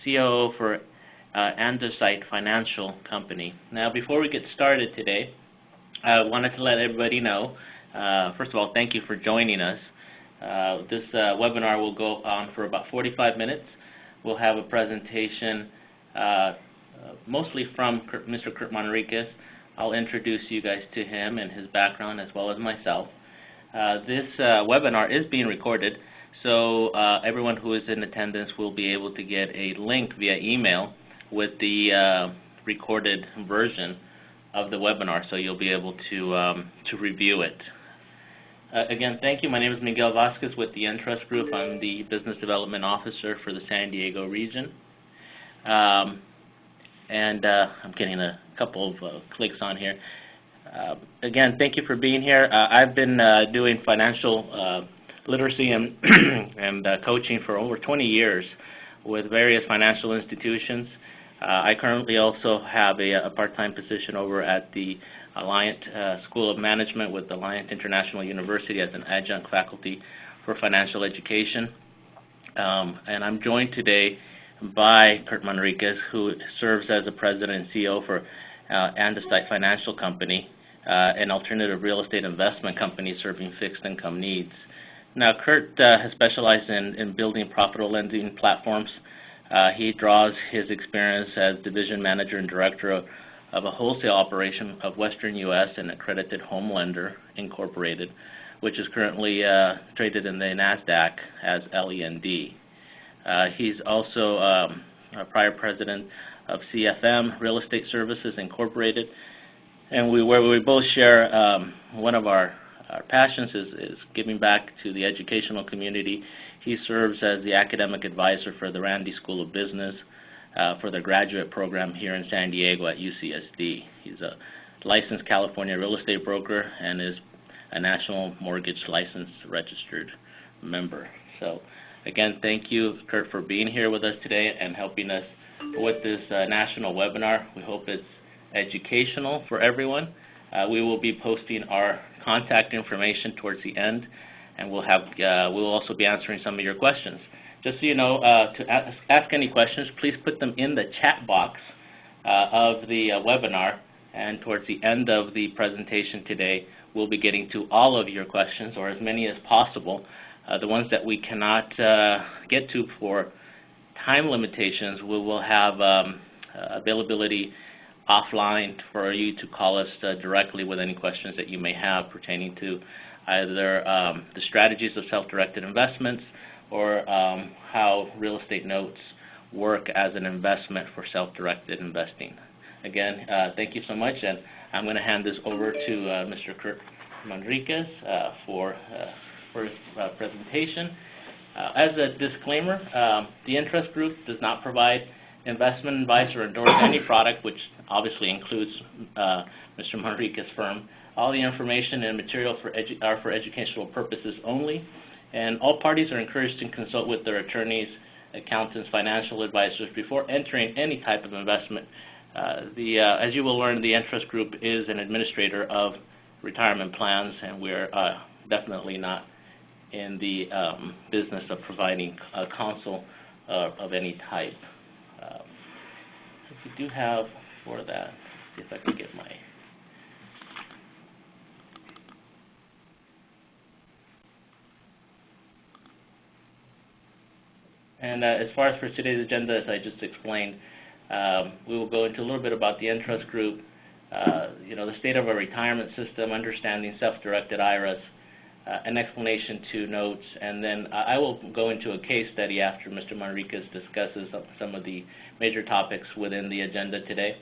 COO for Andesite Financial Company. Now, before we get started today, I wanted to let everybody know, first of all, thank you for joining us. This webinar will go on for about 45 minutes. We'll have a presentation mostly from Mr. Curt Manriquez. I'll introduce you guys to him and his background as well as myself. This webinar is being recorded, so everyone who is in attendance will be able to get a link via email with the recorded version of the webinar, so you'll be able to review it. Again, thank you. My name is Miguel Vasquez with the Entrust Group. I'm the Business Development Officer for the San Diego region. I'm getting a couple of clicks on here. Again, thank you for being here. I've been doing financial literacy and, coaching for over 20 years with various financial institutions. I currently also have a part-time position over at the Alliant School of Management with Alliant International University as an adjunct faculty for financial education. And I'm joined today by Curt Manriquez, who serves as the president and CEO for Andesite Financial Company, an alternative real estate investment company serving fixed income needs. Now, Curt has specialized in building profitable lending platforms. He draws his experience as division manager and director of a wholesale operation of Western U.S. and Accredited Home Lender Incorporated, which is currently traded in the NASDAQ as LEND. He's also a prior president of CFM Real Estate Services Incorporated, and where we both share one of our passions is giving back to the educational community. He serves as the academic advisor for the Randi School of Business for the graduate program here in San Diego at UCSD. He's a licensed California real estate broker and is a national mortgage license registered member. So, again, thank you, Curt, for being here with us today and helping us with this national webinar. We hope it's educational for everyone. We will be posting our contact information towards the end, and we'll also be answering some of your questions. Just so you know, to ask any questions, please put them in the chat box of the webinar, and towards the end of the presentation today, we'll be getting to all of your questions, or as many as possible. The ones that we cannot get to for time limitations, we will have availability offline for you to call us directly with any questions that you may have pertaining to either the strategies of self-directed investments or how real estate notes work as an investment for self-directed investing. Again, thank you so much, and I'm going to hand this over to Mr. Curt Manriquez for his presentation. As a disclaimer, the Entrust Group does not provide investment advice or endorse any product, which obviously includes Mr. Manriquez's firm. All the information and material are for educational purposes only, and all parties are encouraged to consult with their attorneys, accountants, financial advisors before entering any type of investment. As you will learn, the Entrust Group is an administrator of retirement plans, and we're definitely not in the business of providing counsel of any type. We do have for that, see if I can get my... And as far as for today's agenda, as I just explained, we will go into a little bit about the Entrust Group, the state of our retirement system, understanding self-directed IRAs, an explanation to notes, and then I will go into a case study after Mr. Manriquez discusses some of the major topics within the agenda today,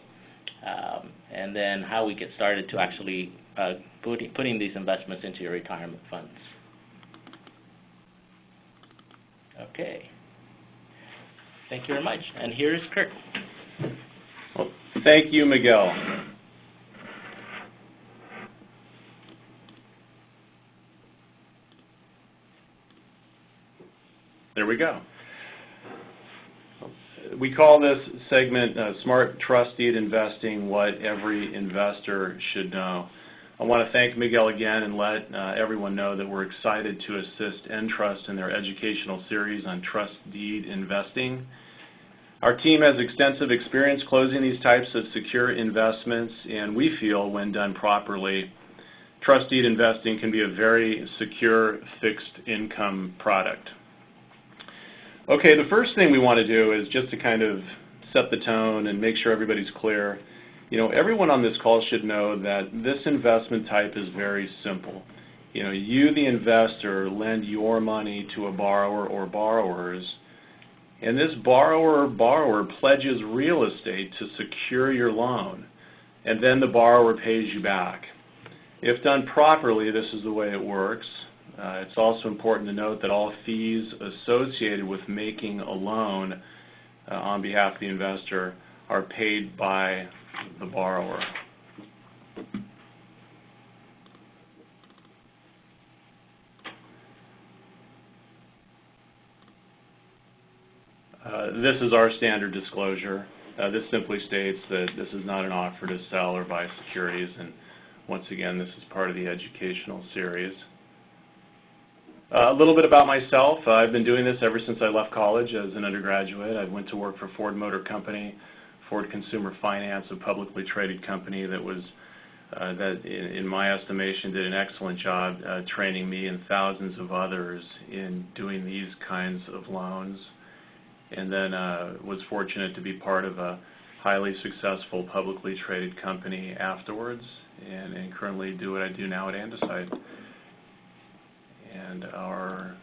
and then how we get started to actually putting these investments into your retirement funds. Okay. Thank you very much. And here's Curt. Well, thank you, Miguel. There we go. We call this segment Smart Trust Deed Investing, What Every Investor Should Know. I want to thank Miguel again and let everyone know that we're excited to assist Entrust in their educational series on trust deed investing. Our team has extensive experience closing these types of secure investments, and we feel when done properly, trust deed investing can be a very secure fixed income product. Okay, the first thing we want to do is just to kind of set the tone and make sure everybody's clear. Everyone on this call should know that this investment type is very simple. You, the investor, lend your money to a borrower or borrowers, and this borrower or borrower pledges real estate to secure your loan, and then the borrower pays you back. If done properly, this is the way it works. It's also important to note that all fees associated with making a loan on behalf of the investor are paid by the borrower. This is our standard disclosure. This simply states that this is not an offer to sell or buy securities, and once again, this is part of the educational series. A little bit about myself. I've been doing this ever since I left college as an undergraduate. I went to work for Ford Motor Company, Ford Consumer Finance, a publicly traded company that was, in my estimation, did an excellent job training me and thousands of others in doing these kinds of loans. And then was fortunate to be part of a highly successful publicly traded company afterwards, and currently do what I do now at Andesite. And our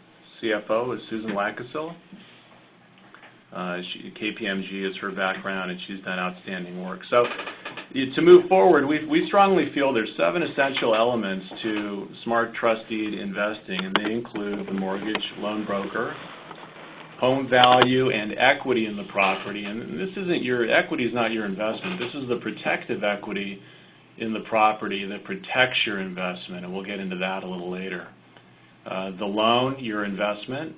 CFO is Susan Lackasil. KPMG is her background, and she's done outstanding work. So to move forward, we strongly feel there's 7 essential elements to smart trust deed investing, and they include the mortgage loan broker, home value and equity in the property. And this isn't your equity is not your investment. This is the protective equity in the property that protects your investment, and we'll get into that a little later. The loan, your investment,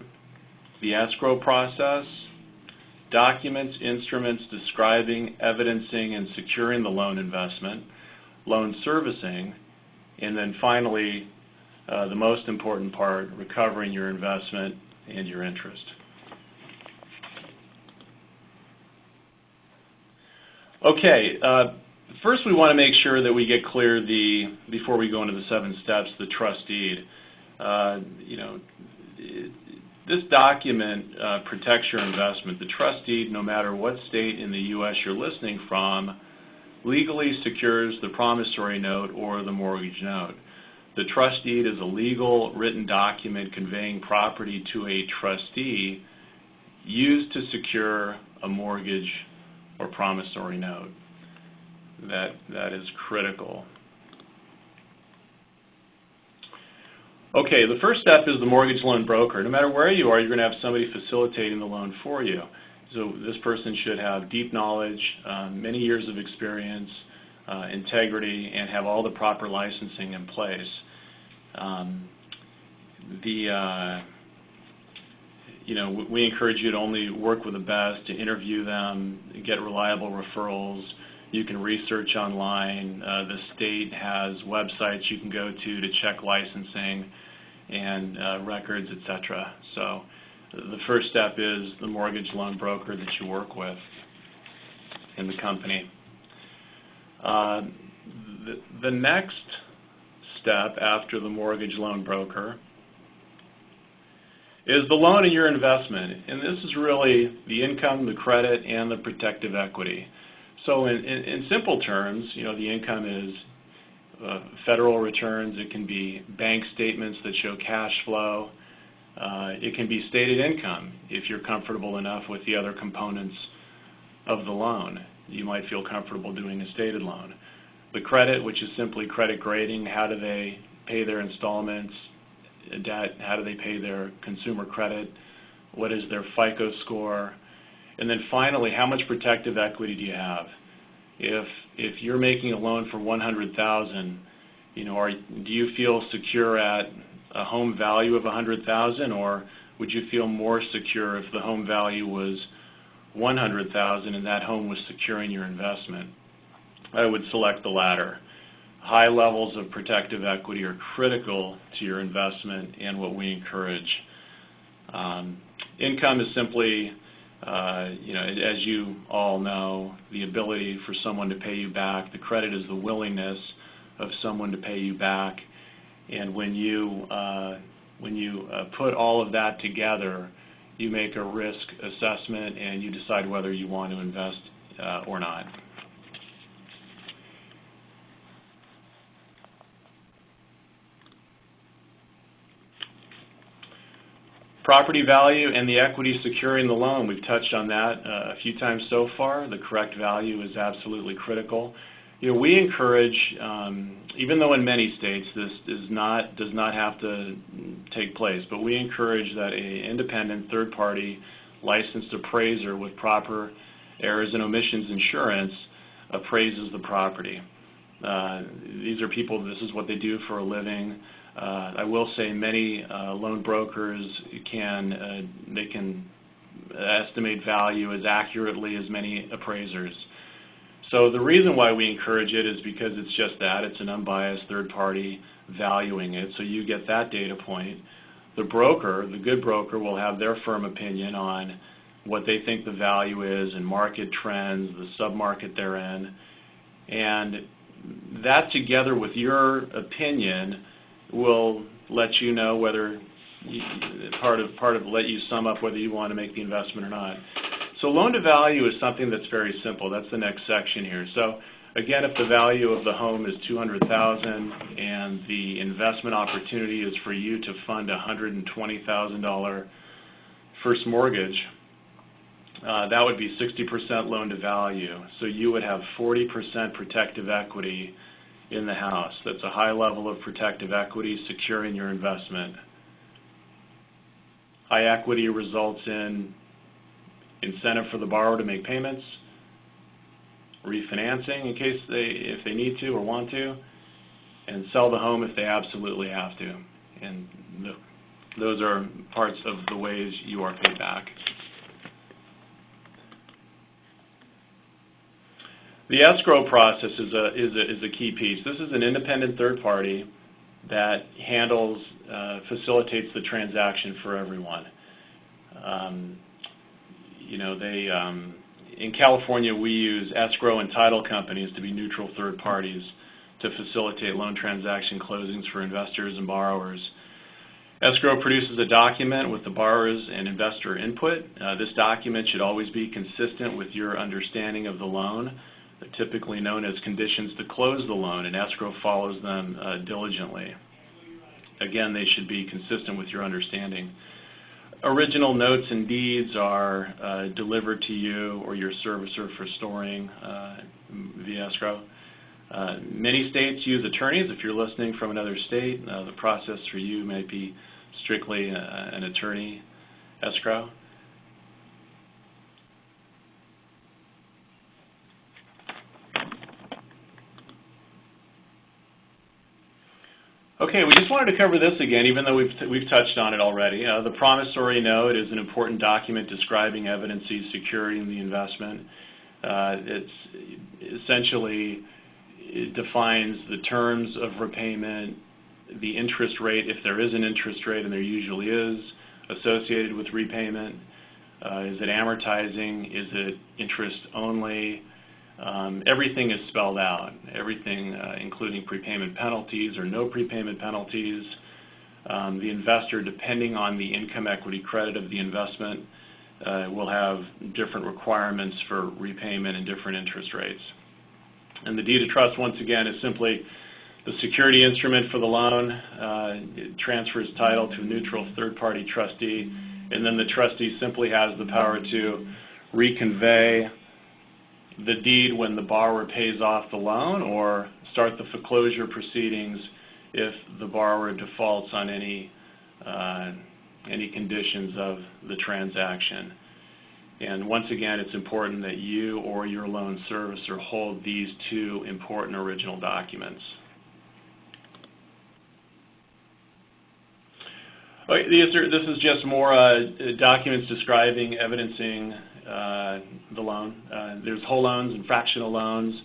the escrow process, documents, instruments describing, evidencing, and securing the loan investment, loan servicing, and then finally, the most important part, recovering your investment and your interest. Okay, first we want to make sure that we get clear before we go into the 7 steps, the trust deed. This document protects your investment. The trust deed, no matter what state in the U.S. you're listening from, legally secures the promissory note or the mortgage note. The trust deed is a legal written document conveying property to a trustee used to secure a mortgage or promissory note. That is critical. Okay, the first step is the mortgage loan broker. No matter where you are, you're going to have somebody facilitating the loan for you. So this person should have deep knowledge, many years of experience, integrity, and have all the proper licensing in place. We encourage you to only work with the best, to interview them, get reliable referrals. You can research online. The state has websites you can go to check licensing and records, etc. So the first step is the mortgage loan broker that you work with in the company. The next step after the mortgage loan broker is the loan and your investment. And this is really the income, the credit, and the protective equity. So in simple terms, the income is federal returns. It can be bank statements that show cash flow. It can be stated income if you're comfortable enough with the other components of the loan. You might feel comfortable doing a stated loan. The credit, which is simply credit grading, how do they pay their installments, debt, how do they pay their consumer credit, what is their FICO score, and then finally, how much protective equity do you have? If you're making a loan for $100,000, do you feel secure at a home value of $100,000, or would you feel more secure if the home value was $100,000 and that home was securing your investment? I would select the latter. High levels of protective equity are critical to your investment and what we encourage. Income is simply As you all know, the ability for someone to pay you back, the credit is the willingness of someone to pay you back. And when you put all of that together, you make a risk assessment and you decide whether you want to invest or not. Property value and the equity securing the loan. We've touched on that a few times so far. The correct value is absolutely critical. We encourage, even though in many states this does not have to take place, but we encourage that an independent third-party licensed appraiser with proper errors and omissions insurance appraises the property. These are people, this is what they do for a living. I will say many loan brokers can estimate value as accurately as many appraisers. So the reason why we encourage it is because it's just that. It's an unbiased third party valuing it, so you get that data point. The broker, the good broker, will have their firm opinion on what they think the value is and market trends, the submarket they're in. And that together with your opinion will let you know whether, part of let you sum up whether you want to make the investment or not. So loan to value is something that's very simple. That's the next section here. So again, if the value of the home is $200,000 and the investment opportunity is for you to fund a $120,000 first mortgage, that would be 60% loan to value. So you would have 40% protective equity in the house. That's a high level of protective equity securing your investment. High equity results in incentive for the borrower to make payments, refinancing in case if they need to or want to, and sell the home if they absolutely have to. And those are parts of the ways you are paid back. The escrow process is a key piece. This is an independent third party that handles, facilitates the transaction for everyone. In California, we use escrow and title companies to be neutral third parties to facilitate loan transaction closings for investors and borrowers. Escrow produces a document with the borrower's and investor input. This document should always be consistent with your understanding of the loan. They're typically known as conditions to close the loan, and escrow follows them diligently. Again, they should be consistent with your understanding. Original notes and deeds are delivered to you or your servicer for storing via escrow. Many states use attorneys. If you're listening from another state, the process for you might be strictly an attorney escrow. Okay, we just wanted to cover this again, even though we've touched on it already. The promissory note is an important document describing evidences securing the investment. It defines the terms of repayment, the interest rate, if there is an interest rate, and there usually is, associated with repayment. Is it amortizing? Is it interest only? Everything is spelled out, everything including prepayment penalties or no prepayment penalties. The investor, depending on the income equity credit of the investment, will have different requirements for repayment and different interest rates. And the deed of trust, once again, is simply the security instrument for the loan. It transfers title to a neutral third-party trustee, and then the trustee simply has the power to reconvey the deed when the borrower pays off the loan or start the foreclosure proceedings if the borrower defaults on any conditions of the transaction. And once again, it's important that you or your loan servicer hold these two important original documents. Okay, this is just more documents describing, evidencing the loan. There's whole loans and fractional loans.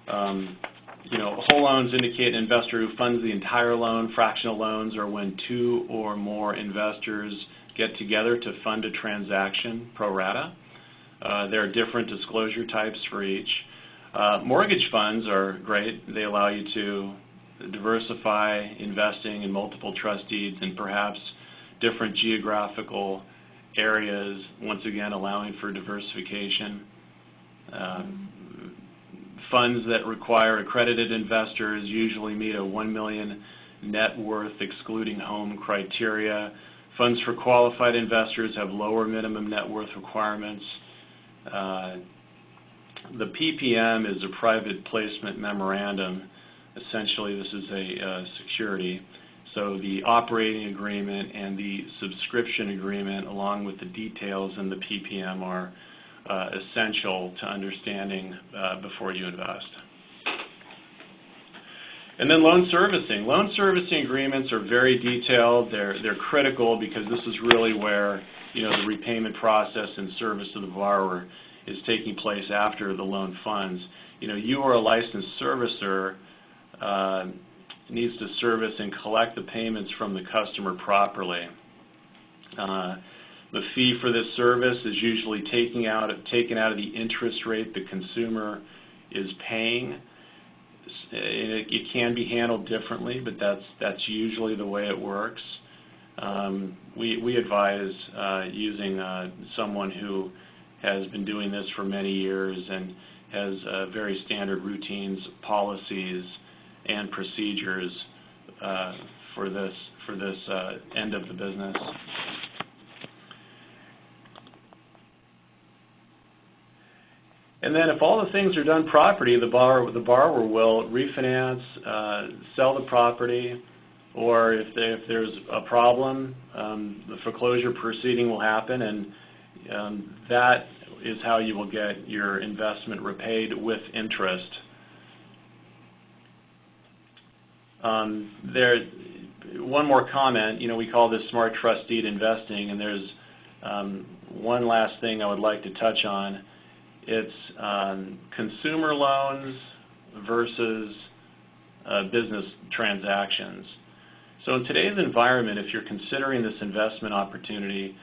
Whole loans indicate an investor who funds the entire loan. Fractional loans are when two or more investors get together to fund a transaction pro rata. There are different disclosure types for each. Mortgage funds are great. They allow you to diversify investing in multiple trust deeds and perhaps different geographical areas, once again allowing for diversification. Funds that require accredited investors usually meet a $1 million net worth excluding home criteria. Funds for qualified investors have lower minimum net worth requirements. The PPM is a private placement memorandum. Essentially, this is a security. So the operating agreement and the subscription agreement, along with the details in the PPM, are essential to understanding before you invest. And then loan servicing. Loan servicing agreements are very detailed. They're critical because this is really where the repayment process and service to the borrower is taking place after the loan funds. You are a licensed servicer, needs to service and collect the payments from the customer properly. The fee for this service is usually taken out of the interest rate the consumer is paying. It can be handled differently, but that's usually the way it works. We advise using someone who has been doing this for many years and has very standard routines, policies, and procedures for this end of the business. And then if all the things are done properly, the borrower will refinance, sell the property, or if there's a problem, the foreclosure proceeding will happen, and that is how you will get your investment repaid with interest. One more comment. We call this smart trust deed investing, and there's one last thing I would like to touch on. It's consumer loans versus business transactions. So in today's environment, if you're considering this investment opportunity,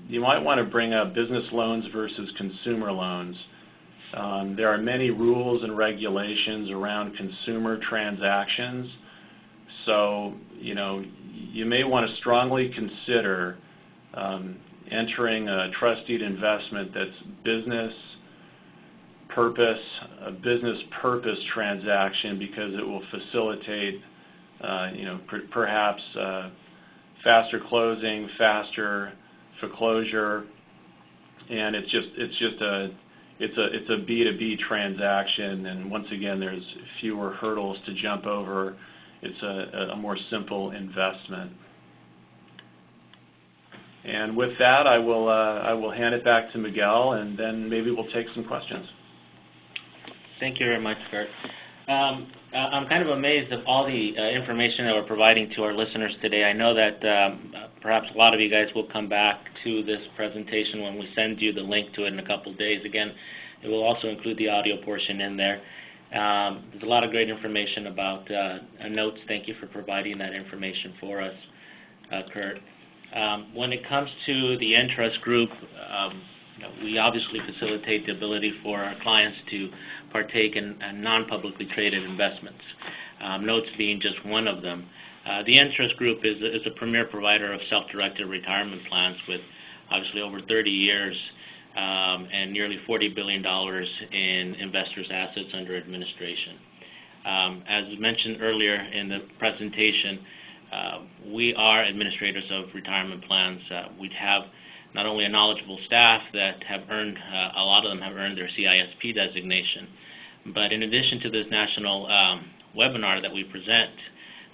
you might want to bring up business loans versus consumer loans. There are many rules and regulations around consumer transactions, so you may want to strongly consider entering a trust deed investment that's a business purpose transaction, because it will facilitate perhaps faster closing, faster foreclosure, and it's a B2B transaction, and once again there's fewer hurdles to jump over. It's a more simple investment. And with that, I will hand it back to Miguel, and then maybe we'll take some questions. Thank you very much, Curt. I'm kind of amazed at all the information that we're providing to our listeners today. I know that perhaps a lot of you guys will come back to this presentation when we send you the link to it in a couple of days. Again, it will also include the audio portion in there. There's a lot of great information about notes. Thank you for providing that information for us, Curt. When it comes to the Entrust Group, we obviously facilitate the ability for our clients to partake in non-publicly traded investments, notes being just one of them. The Entrust Group is a premier provider of self-directed retirement plans with obviously over 30 years and nearly $40 billion in investors' assets under administration. As mentioned earlier in the presentation, we are administrators of retirement plans. We have not only a knowledgeable staff that have earned, a lot of them have earned their CISP designation, but in addition to this national webinar that we present,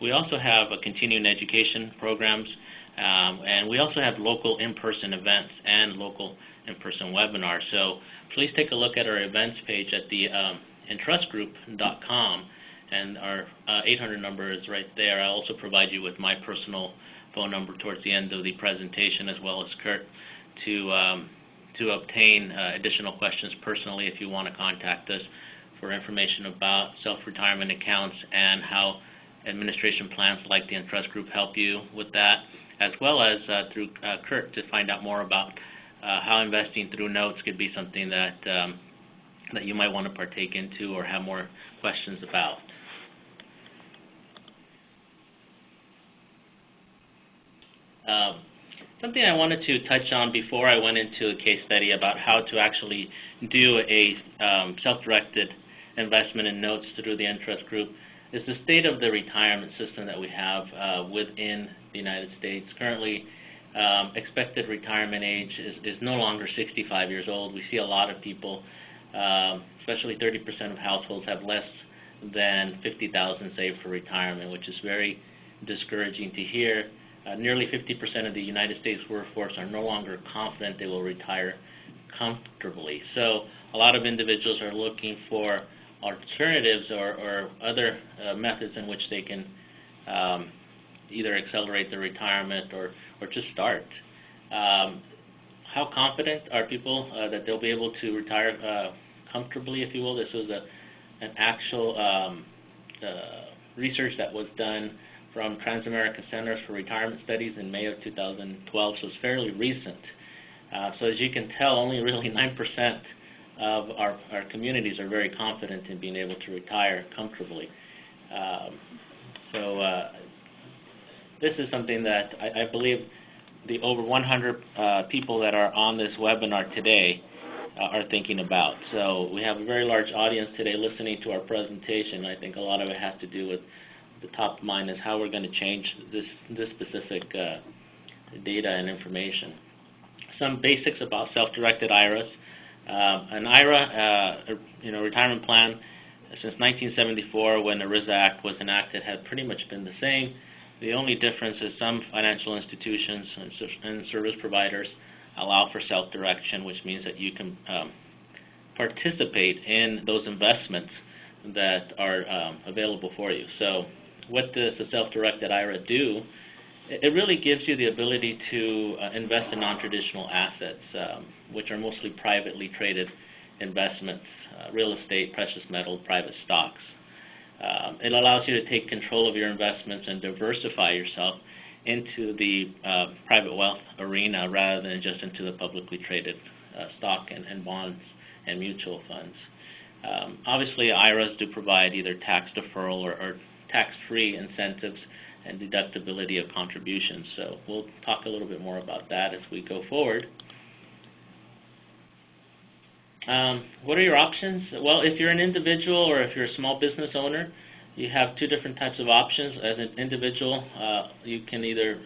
we also have continuing education programs, and we also have local in-person events and local in-person webinars. So please take a look at our events page at the entrustgroup.com, and our 800 number is right there. I'll also provide you with my personal phone number towards the end of the presentation, as well as Curt, to obtain additional questions personally if you want to contact us for information about self-retirement accounts and how administration plans like the Entrust Group help you with that, as well as through Curt to find out more about how investing through notes could be something that that you might want to partake into or have more questions about. Something I wanted to touch on before I went into a case study about how to actually do a self-directed investment in notes through the Entrust Group is the state of the retirement system that we have within the United States. Currently, expected retirement age is no longer 65 years old. We see a lot of people, especially 30% of households, have less than $50,000 saved for retirement, which is very discouraging to hear. Nearly 50% of the United States workforce are no longer confident they will retire comfortably. So a lot of individuals are looking for alternatives or other methods in which they can either accelerate their retirement or just start. How confident are people that they'll be able to retire comfortably, if you will? This was an actual research that was done from Transamerica Centers for Retirement Studies in May of 2012, so it's fairly recent. So as you can tell, only really 9% of our communities are very confident in being able to retire comfortably. This is something that I believe the over 100 people that are on this webinar today are thinking about. So we have a very large audience today listening to our presentation. I think a lot of it has to do with the top of mind is how we're going to change this specific data and information. Some basics about self-directed IRAs. An IRA, retirement plan, since 1974, when the RISA Act was enacted, had pretty much been the same. The only difference is some financial institutions and service providers allow for self-direction, which means that you can participate in those investments that are available for you. So what does the self-directed IRA do? It really gives you the ability to invest in non-traditional assets, which are mostly privately traded investments, real estate, precious metal, private stocks. It allows you to take control of your investments and diversify yourself into the private wealth arena rather than just into the publicly traded stock and bonds and mutual funds. Obviously, IRAs do provide either tax deferral or tax-free incentives and deductibility of contributions. So we'll talk a little bit more about that as we go forward. What are your options? Well, if you're an individual or if you're a small business owner, you have two different types of options. As an individual, you can either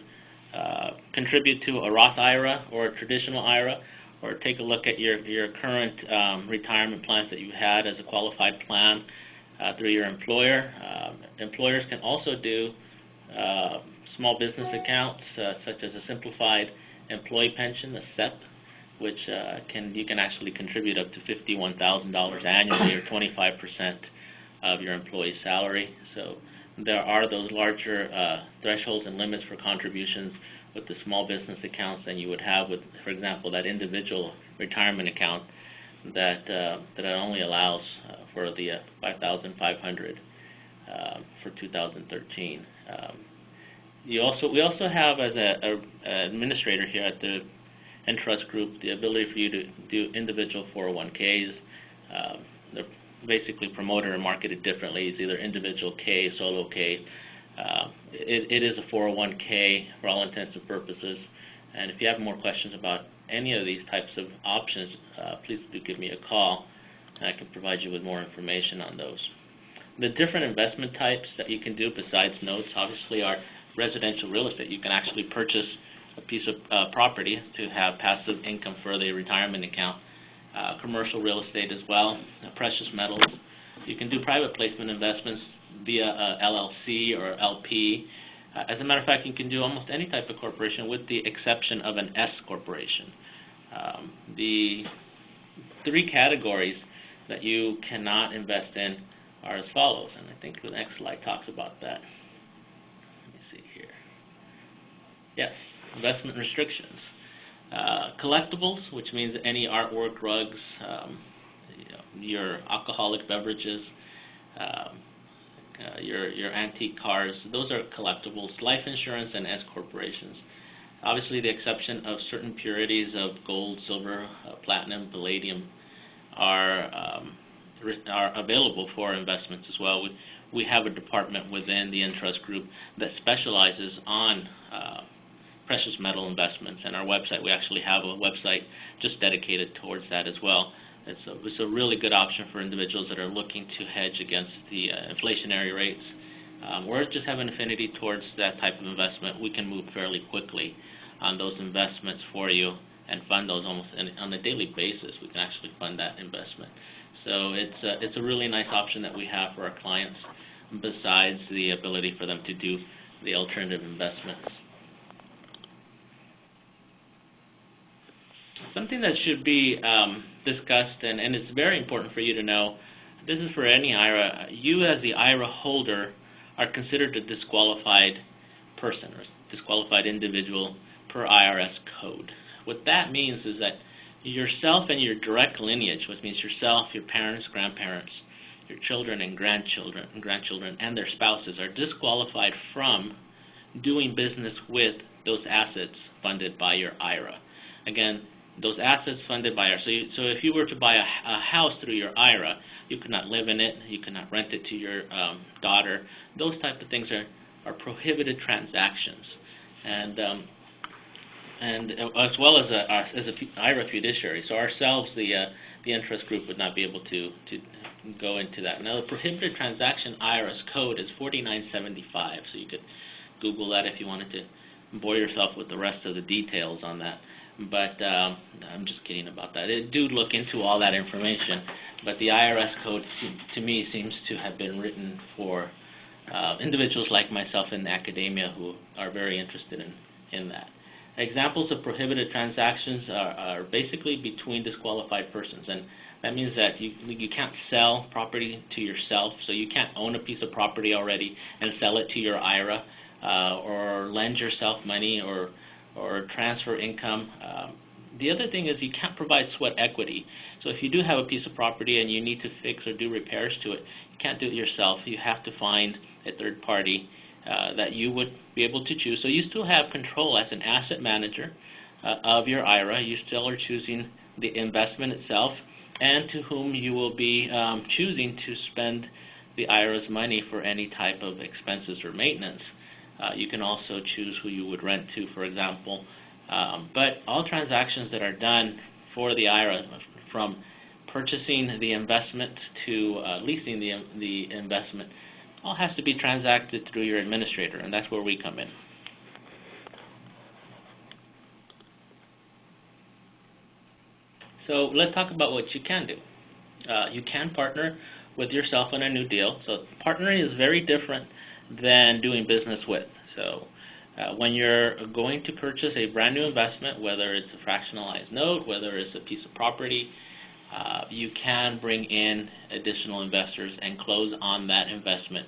contribute to a Roth IRA or a traditional IRA, or take a look at your current retirement plans that you had as a qualified plan through your employer. Employers can also do small business accounts, such as a simplified employee pension, a SEP, which you can actually contribute up to $51,000 annually, or 25% of your employee's salary. So there are those larger thresholds and limits for contributions with the small business accounts than you would have with, for example, that individual retirement account that only allows for the $5,500 for 2013. We also have, as an administrator here at the Entrust Group, the ability for you to do individual 401ks. They're basically promoted and marketed differently. It's either individual K, solo K. It is a 401k for all intents and purposes. And if you have more questions about any of these types of options, please do give me a call, and I can provide you with more information on those. The different investment types that you can do besides notes, obviously, are residential real estate. You can actually purchase a piece of property to have passive income for the retirement account. Commercial real estate as well, precious metals. You can do private placement investments via LLC or LP. As a matter of fact, you can do almost any type of corporation with the exception of an S corporation. The three categories that you cannot invest in are as follows, and I think the next slide talks about that. Let me see here. Yes, investment restrictions. Collectibles, which means any artwork, rugs, your alcoholic beverages, your antique cars, those are collectibles. Life insurance and S corporations. Obviously, the exception of certain purities of gold, silver, platinum, palladium are available for investments as well. We have a department within the Entrust Group that specializes on precious metal investments, and our website, we actually have a website just dedicated towards that as well. It's a really good option for individuals that are looking to hedge against the inflationary rates. Or just have an affinity towards that type of investment. We can move fairly quickly on those investments for you and fund those almost on a daily basis. We can actually fund that investment. So it's a really nice option that we have for our clients, besides the ability for them to do the alternative investments. Something that should be discussed, and it's very important for you to know, this is for any IRA. You as the IRA holder are considered a disqualified person or disqualified individual per IRS code. What that means is that yourself and your direct lineage, which means yourself, your parents, grandparents, your children and grandchildren, and their spouses, are disqualified from doing business with those assets funded by your IRA. Again, those assets funded by IRA. So if you were to buy a house through your IRA, you could not live in it, you could not rent it to your daughter. Those type of things are prohibited transactions. And as well as an IRA fiduciary. So ourselves, the Entrust Group, would not be able to go into that. Now, the prohibited transaction IRS code is 4975. So you could Google that if you wanted to bore yourself with the rest of the details on that. But I'm just kidding about that. Do look into all that information. But the IRS code, to me, seems to have been written for individuals like myself in academia who are very interested in that. Examples of prohibited transactions are basically between disqualified persons, and that means that you can't sell property to yourself, so you can't own a piece of property already and sell it to your IRA, or lend yourself money or transfer income. The other thing is you can't provide sweat equity. So if you do have a piece of property and you need to fix or do repairs to it, you can't do it yourself. You have to find a third party that you would be able to choose. So you still have control as an asset manager of your IRA. You still are choosing the investment itself and to whom you will be choosing to spend the IRA's money for any type of expenses or maintenance. You can also choose who you would rent to, for example. But all transactions that are done for the IRA, from purchasing the investment to leasing the investment, all has to be transacted through your administrator, and that's where we come in. So let's talk about what you can do. You can partner with yourself on a new deal. So partnering is very different than doing business with. So when you're going to purchase a brand new investment, whether it's a fractionalized note, whether it's a piece of property, you can bring in additional investors and close on that investment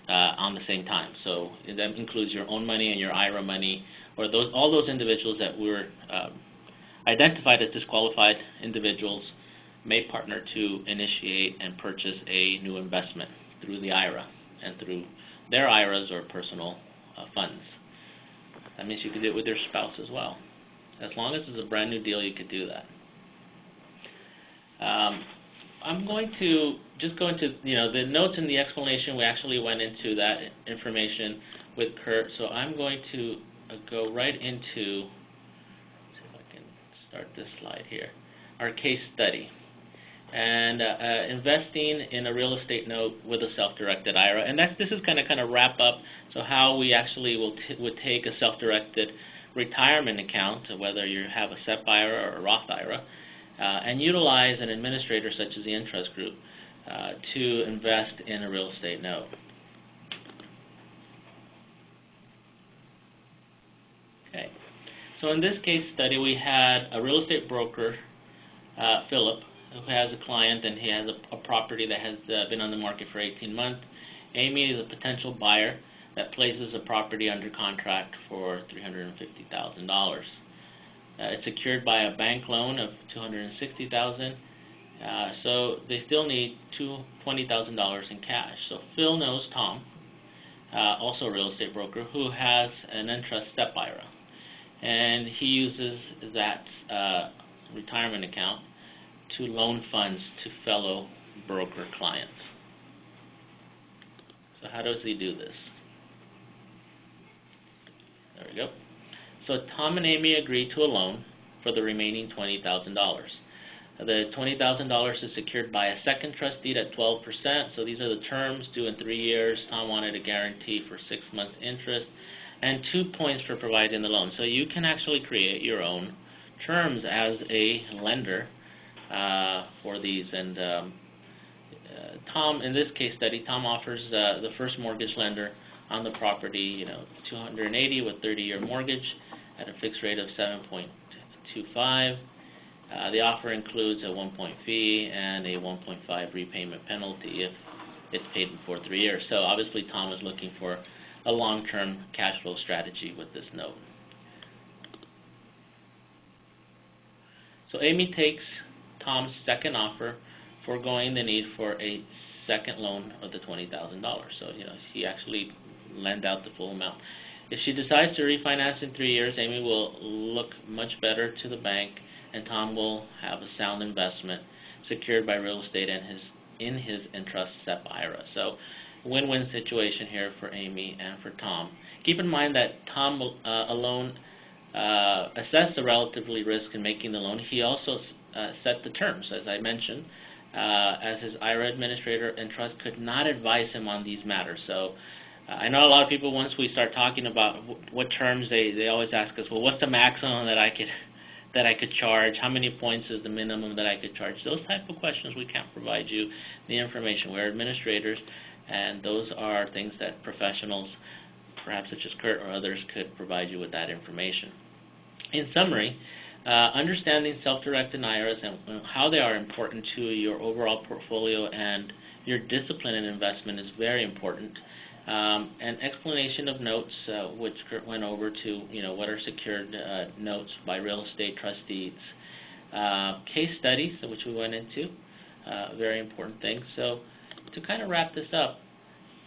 on the same time. So that includes your own money and your IRA money, or all those individuals that were identified as disqualified individuals may partner to initiate and purchase a new investment through the IRA and through their IRAs or personal funds. That means you could do it with your spouse as well. As long as it's a brand new deal, you could do that. I'm going to just go into, the notes and the explanation. We actually went into that information with Curt. So I'm going to go right into, see if I can start this slide here, our case study. And investing in a real estate note with a self-directed IRA. And this is going to kind of wrap up so how we actually would take a self-directed retirement account, whether you have a SEP IRA or a Roth IRA, and utilize an administrator such as the Entrust Group to invest in a real estate note. Okay. So in this case study, we had a real estate broker, Philip, who has a client, and he has a property that has been on the market for 18 months. Amy is a potential buyer that places a property under contract for $350,000. It's secured by a bank loan of $260,000. So they still need $20,000 in cash. So Phil knows Tom, also a real estate broker, who has an Entrust STEP IRA. and he uses that retirement account to loan funds to fellow broker clients. So how does he do this? There we go. So Tom and Amy agree to a loan for the remaining $20,000. The $20,000 is secured by a second trust deed at 12%. So these are the terms, due in 3 years. Tom wanted a guarantee for 6 months interest and 2 points for providing the loan. So you can actually create your own terms as a lender for these. And Tom, in this case study, Tom offers the first mortgage lender on the property, $280 with 30-year mortgage at a fixed rate of 7.25. The offer includes a 1-point fee and a 1.5 repayment penalty if it's paid before 3 years. So obviously Tom is looking for a long-term cash flow strategy with this note. So Amy takes Tom's second offer, foregoing the need for a second loan of the $20,000. So she actually lend out the full amount. If she decides to refinance in 3 years, Amy will look much better to the bank, and Tom will have a sound investment secured by real estate in his Entrust SEP IRA. So win-win situation here for Amy and for Tom. Keep in mind that Tom alone assessed the relatively risk in making the loan. He also set the terms, as I mentioned, as his IRA administrator. Entrust could not advise him on these matters. So I know a lot of people, once we start talking about what terms, they always ask us, well, what's the maximum that I could charge? How many points is the minimum that I could charge? Those type of questions, we can't provide you the information. We're administrators, and those are things that professionals, perhaps such as Curt or others, could provide you with that information. In summary, understanding self-directed IRAs and how they are important to your overall portfolio and your discipline in investment is very important. An explanation of notes, which Curt went over to, what are secured notes by real estate trustees. Case studies, which we went into, very important thing. So to kind of wrap this up,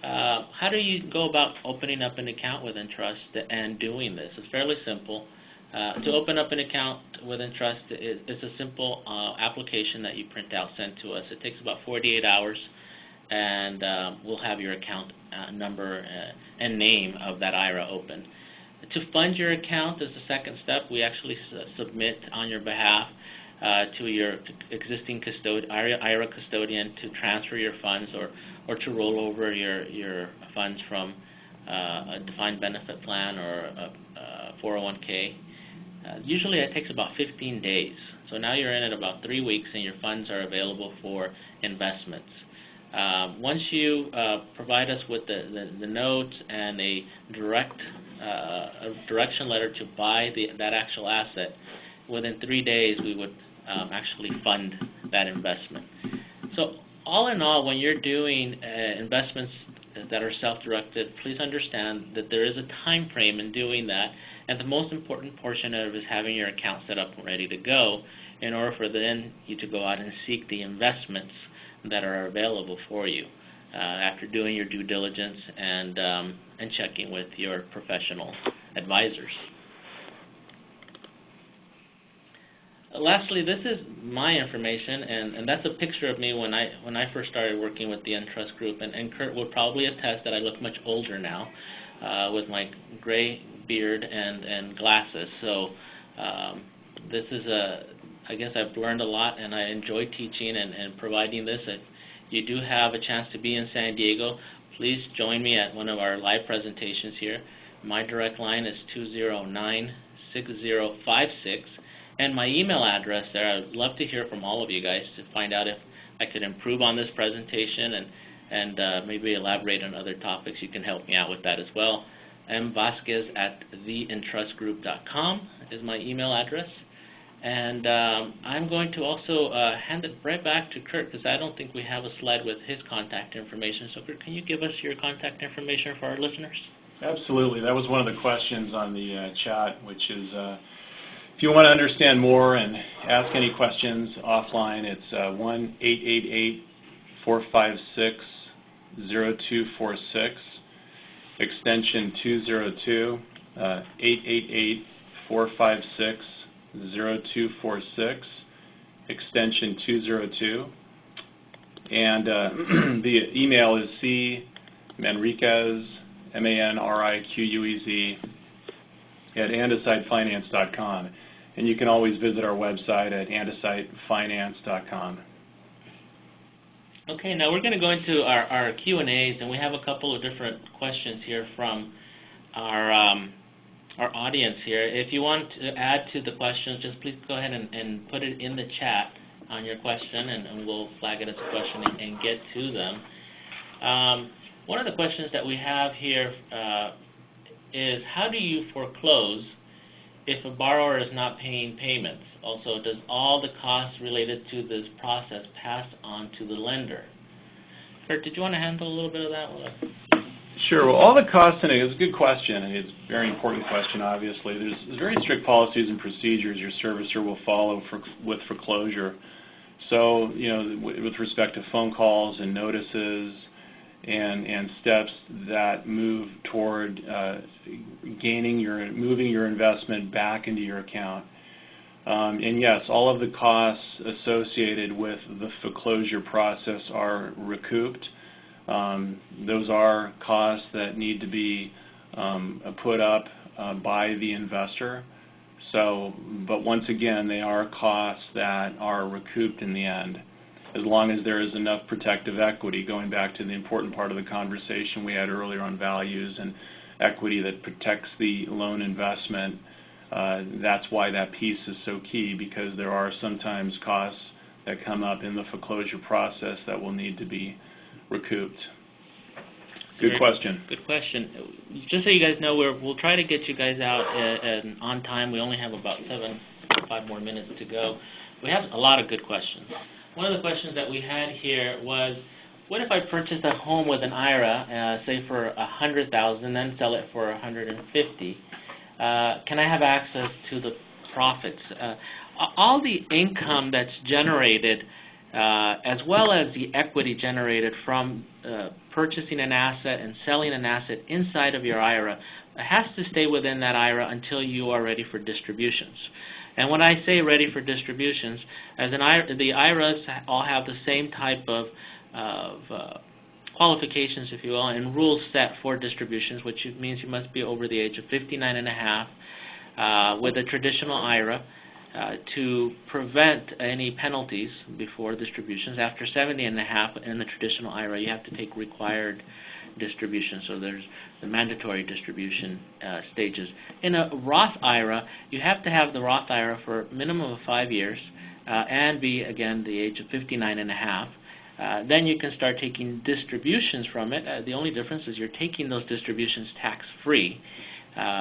how do you go about opening up an account with Entrust and doing this? It's fairly simple. To open up an account with Entrust, it's a simple application that you print out, send to us. It takes about 48 hours, and we'll have your account number and name of that IRA open. To fund your account is the second step. We actually submit on your behalf to your existing IRA custodian to transfer your funds or to roll over your funds from a defined benefit plan or a 401k. Usually it takes about 15 days. So now you're in it about 3 weeks and your funds are available for investments. Once you provide us with the notes and a direction letter to buy that actual asset, within 3 days we would actually fund that investment. So all in all, when you're doing investments that are self-directed, please understand that there is a time frame in doing that, and the most important portion of it is having your account set up and ready to go in order for then you to go out and seek the investments that are available for you after doing your due diligence and checking with your professional advisors. Lastly, this is my information, and that's a picture of me when I first started working with the Entrust Group, and Curt will probably attest that I look much older now with my gray beard and glasses. So this is I guess I've learned a lot, and I enjoy teaching and providing this. If you do have a chance to be in San Diego, please join me at one of our live presentations here. My direct line is 209-6056, and my email address there. I would love to hear from all of you guys to find out if I could improve on this presentation and maybe elaborate on other topics. You can help me out with that as well. mvasquez@theentrustgroup.com is my email address. And I'm going to also hand it right back to Curt, because I don't think we have a slide with his contact information. So Curt, can you give us your contact information for our listeners? Absolutely. That was one of the questions on the chat, which is if you want to understand more and ask any questions offline, it's 1-888-456-0246, extension 202, 888 456-0246, extension 202. And the email is Manriquez, Manriquez, at andesitefinance.com. And you can always visit our website at andesitefinance.com. Okay, now we're going to go into our Q&As, and we have a couple of different questions here from our audience here. If you want to add to the questions, just please go ahead and put it in the chat on your question, and we'll flag it as a question and get to them. One of the questions that we have here is, how do you foreclose if a borrower is not paying payments? Also, does all the costs related to this process pass on to the lender? Curt, did you want to handle a little bit of that one? Sure. Well, all the costs, and it's a good question, and it's a very important question, obviously. There's very strict policies and procedures your servicer will follow with foreclosure. So, with respect to phone calls and notices and steps that move toward moving your investment back into your account. And yes, all of the costs associated with the foreclosure process are recouped. Those are costs that need to be put up by the investor. But once again, they are costs that are recouped in the end, as long as there is enough protective equity, going back to the important part of the conversation we had earlier on values and equity that protects the loan investment. That's why that piece is so key, because there are sometimes costs that come up in the foreclosure process that will need to be recouped. Good question. Good question. Just so you guys know, we'll try to get you guys out on time. We only have about 5 more minutes to go. We have a lot of good questions. One of the questions that we had here was, what if I purchase a home with an IRA, say for $100,000, then sell it for $150,000? Can I have access to the profits? All the income that's generated, as well as the equity generated from purchasing an asset and selling an asset inside of your IRA, has to stay within that IRA until you are ready for distributions. And when I say ready for distributions, the IRAs all have the same type of qualifications, if you will, and rules set for distributions, which means you must be over the age of 59 and a half with a traditional IRA to prevent any penalties before distributions. After 70 and a half in the traditional IRA, you have to take required distributions, so there's the mandatory distribution stages. In a Roth IRA, you have to have the Roth IRA for a minimum of 5 years and be, again, the age of 59 and a half. Then you can start taking distributions from it. The only difference is you're taking those distributions tax-free,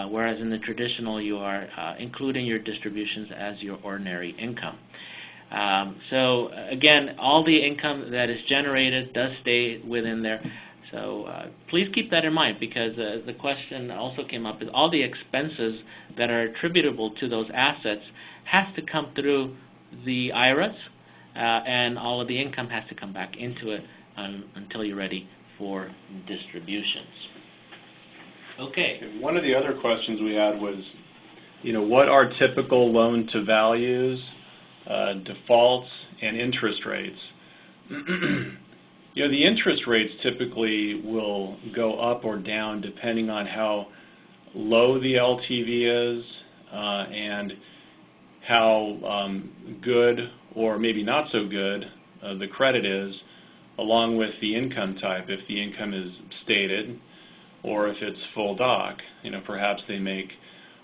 whereas in the traditional you are including your distributions as your ordinary income. So again, all the income that is generated does stay within there. So please keep that in mind, because the question also came up is all the expenses that are attributable to those assets has to come through the IRAs, and all of the income has to come back into it until you're ready for distributions. Okay. One of the other questions we had was, what are typical loan to values, defaults, and interest rates? The interest rates typically will go up or down depending on how low the LTV is and how good or maybe not so good the credit is, along with the income type. If the income is stated or if it's full doc, perhaps they make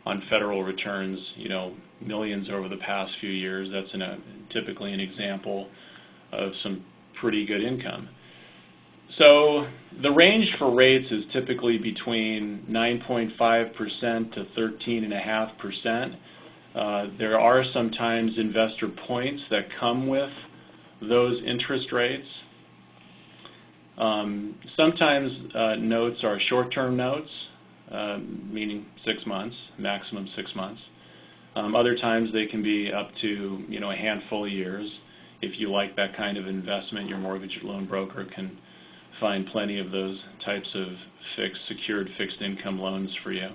on federal returns, millions over the past few years. That's typically an example of some pretty good income. So the range for rates is typically between 9.5% to 13.5%. There are sometimes investor points that come with those interest rates. Sometimes notes are short-term notes, meaning 6 months, maximum 6 months. Other times they can be up to a handful of years. If you like that kind of investment, your mortgage loan broker can find plenty of those types of secured fixed income loans for you.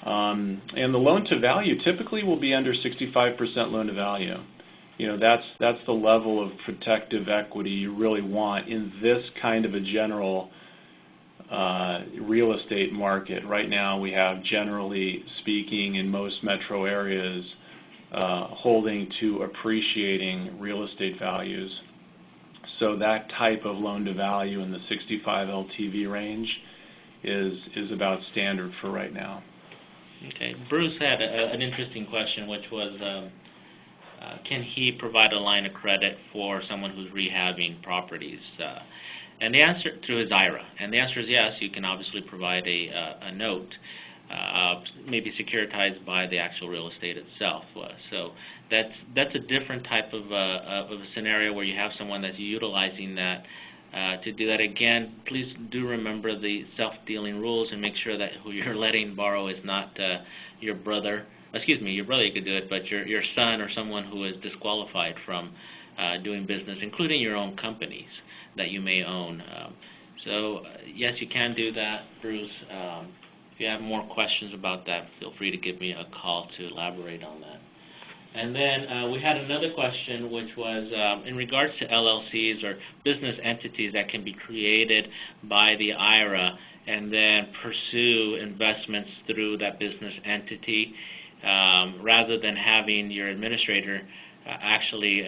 And the loan to value typically will be under 65% loan to value. That's the level of protective equity you really want in this kind of a general real estate market. Right now we have, generally speaking, in most metro areas, holding to appreciating real estate values. So that type of loan to value in the 65 LTV range is about standard for right now. Okay. Bruce had an interesting question, which was, can he provide a line of credit for someone who's rehabbing properties? And the answer through his IRA, and the answer is yes. You can obviously provide a note, maybe securitized by the actual real estate itself. So that's a different type of a scenario where you have someone that's utilizing that to do that. Again, please do remember the self-dealing rules and make sure that who you're letting borrow is not your brother. Excuse me, your brother you could do it, but your son or someone who is disqualified from doing business, including your own companies that you may own. So yes, you can do that, Bruce. If you have more questions about that, feel free to give me a call to elaborate on that. And then we had another question, which was in regards to LLCs or business entities that can be created by the IRA and then pursue investments through that business entity rather than having your administrator actually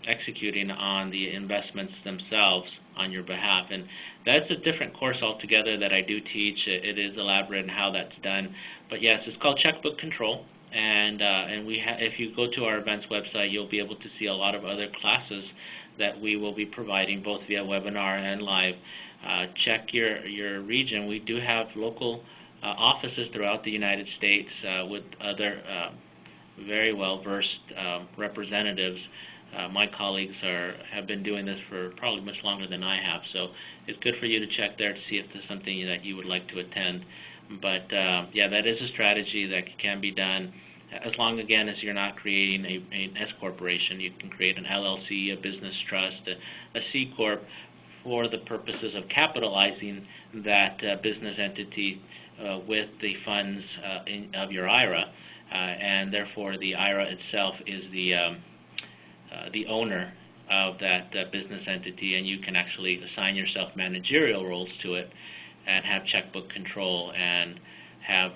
executing on the investments themselves on your behalf. And that's a different course altogether that I do teach. It is elaborate in how that's done. But yes, it's called checkbook control. And if you go to our events website, you'll be able to see a lot of other classes that we will be providing both via webinar and live. Check your region. We do have local offices throughout the United States with other very well-versed representatives. My colleagues have been doing this for probably much longer than I have, so it's good for you to check there to see if there's something that you would like to attend. But yeah, that is a strategy that can be done as long, again, as you're not creating an S corporation. You can create an LLC, a business trust, a C corp for the purposes of capitalizing that business entity with the funds of your IRA, and therefore the IRA itself is the owner of that business entity, and you can actually assign yourself managerial roles to it and have checkbook control and have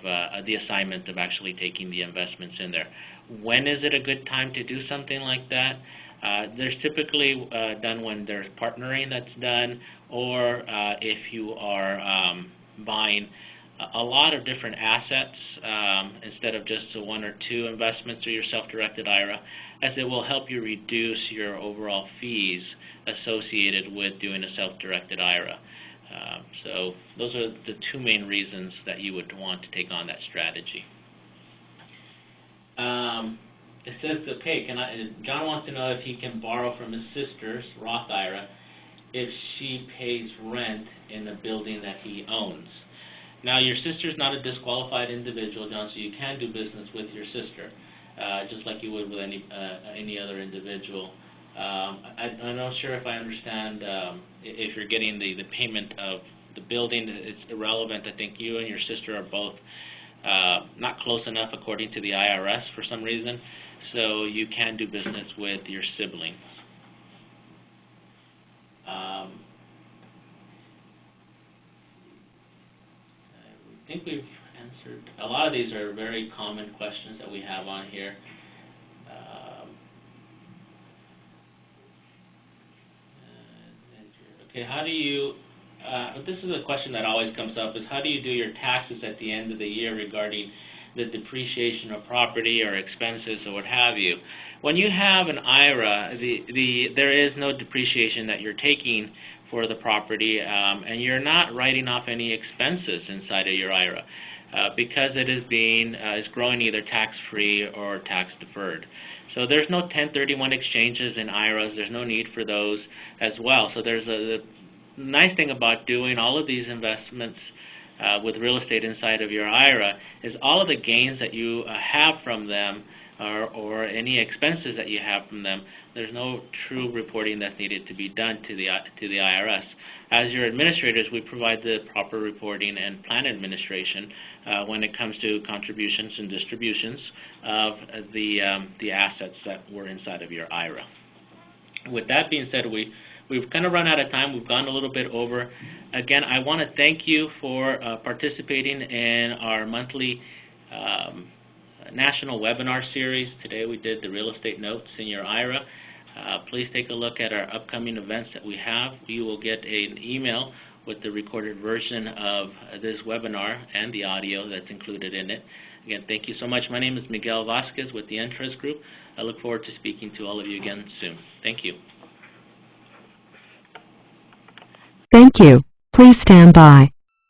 the assignment of actually taking the investments in there. When is it a good time to do something like that? There's typically done when there's partnering that's done, or if you are buying a lot of different assets instead of just one or two investments through your self-directed IRA, as it will help you reduce your overall fees associated with doing a self-directed IRA. So those are the two main reasons that you would want to take on that strategy. It says, okay, John wants to know if he can borrow from his sister's Roth IRA if she pays rent in the building that he owns. Now, your sister's not a disqualified individual, John, so you can do business with your sister, just like you would with any other individual. I'm not sure if I understand if you're getting the payment of the building. It's irrelevant. I think you and your sister are both not close enough according to the IRS for some reason, so you can do business with your siblings. I think we've answered. A lot of these are very common questions that we have on here. Okay, how do you, this is a question that always comes up, is how do you do your taxes at the end of the year regarding the depreciation of property or expenses or what have you? When you have an IRA, there is no depreciation that you're taking for the property, and you're not writing off any expenses inside of your IRA because it is growing either tax-free or tax-deferred. So there's no 1031 exchanges in IRAs. There's no need for those as well. So there's a nice thing about doing all of these investments with real estate inside of your IRA is all of the gains that you have from them or any expenses that you have from them, there's no true reporting that's needed to be done to the IRS. As your administrators, we provide the proper reporting and plan administration when it comes to contributions and distributions of the assets that were inside of your IRA. With that being said, we've kind of run out of time. We've gone a little bit over. Again, I want to thank you for participating in our monthly national webinar series. Today we did the real estate notes in your IRA. Please take a look at our upcoming events that we have. You will get an email with the recorded version of this webinar and the audio that's included in it. Again, thank you so much. My name is Miguel Vasquez with the Entrust Group. I look forward to speaking to all of you again soon. Thank you. Thank you. Please stand by.